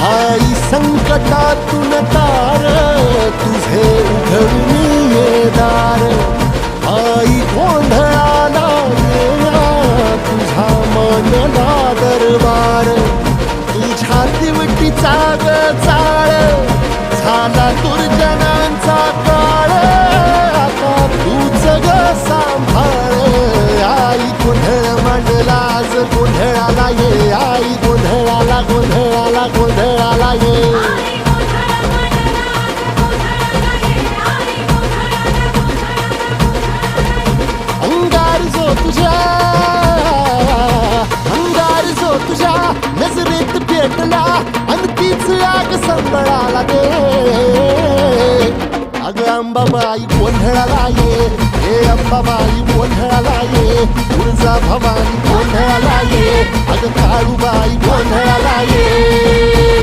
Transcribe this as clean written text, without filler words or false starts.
आई संकटातून तार तुझे उघडून ये दार आई गोंधळाला येण्या तुझा मनला दरबार तुझ्या दिवटीचा ग चाळ झाला दुर्जनांचा काळ आता तूच ग सांभाळ आई गोंधळ मांडला आज गोंधळाला ये आई गोंधळाला गोंधळाला गोंधळाला ये अंगार जो तुझ्या नजरेत पेटला आणि तीच आग संबळाला दे अग अंबाबाई गोंधळाला ये हे अंबाबाई गोंधळाला ये तुळजा भवानी गोंधळाला ये अग काळूबाई गोंधळाला ये